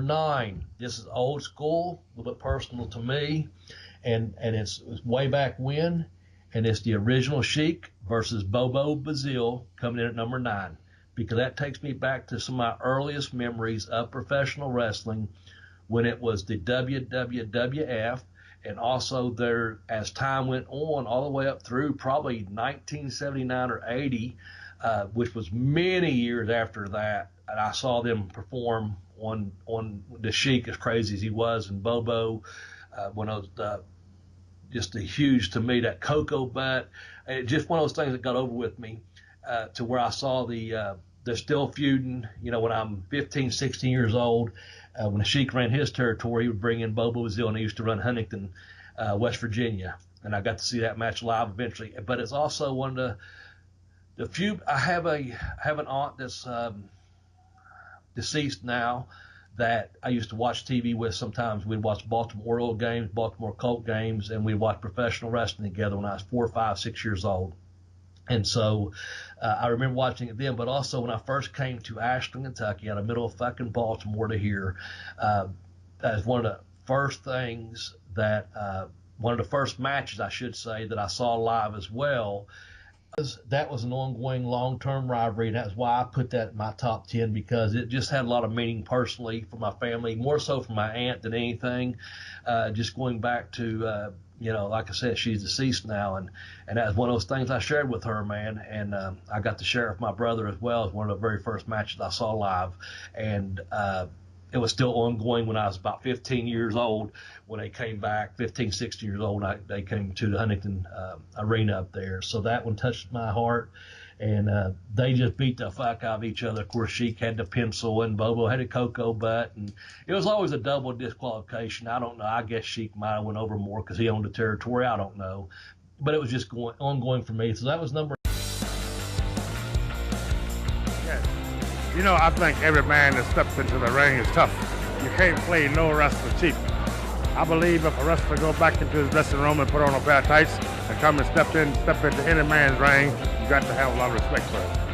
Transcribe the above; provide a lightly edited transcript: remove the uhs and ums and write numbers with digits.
9. This is old school, a little bit personal to me, and it's way back when, and it's the original Sheik versus Bobo Bazil coming in at number 9, because that takes me back to some of my earliest memories of professional wrestling when it was the WWF, and also there, as time went on, all the way up through probably 1979 or 80, which was many years after that, and I saw them perform on the Sheik, as crazy as he was, and Bobo, when I was just a huge, to me, that Cocoa butt, just one of those things that got over with me, to where I saw they're still feuding, when I'm 15, 16 years old. When the Sheik ran his territory, he would bring in Bobo Bazil, and he used to run Huntington, West Virginia, and I got to see that match live eventually. But it's also one of the few. I have an aunt that's deceased now, that I used to watch TV with. Sometimes we'd watch Baltimore Orioles games, Baltimore Colt games, and we'd watch professional wrestling together when I was 4, 5, 6 years old. And so I remember watching it then, but also when I first came to Ashland, Kentucky, out of middle of fucking Baltimore to here, that was one of the first things one of the first matches, I should say, that I saw live as well. That was an ongoing long-term rivalry, and that's why I put that in my top 10, because it just had a lot of meaning personally for my family, more so for my aunt than anything. Just going back to, like I said, she's deceased now, and that was one of those things I shared with her, man. And I got to share it with my brother as well, as one of the very first matches I saw live. And it was still ongoing when I was about 15 years old, when they came back, 15, 16 years old, they came to the Huntington arena up there. So that one touched my heart, and they just beat the fuck out of each other. Of course, Sheik had the pencil, and Bobo had a cocoa butt, and it was always a double disqualification. I don't know. I guess Sheik might have went over more because he owned the territory. I don't know. But it was just ongoing for me. So that was number. I think every man that steps into the ring is tough. You can't play no wrestler cheap. I believe if a wrestler go back into his dressing room and put on a pair of tights and come and step into any man's ring, you got to have a lot of respect for him.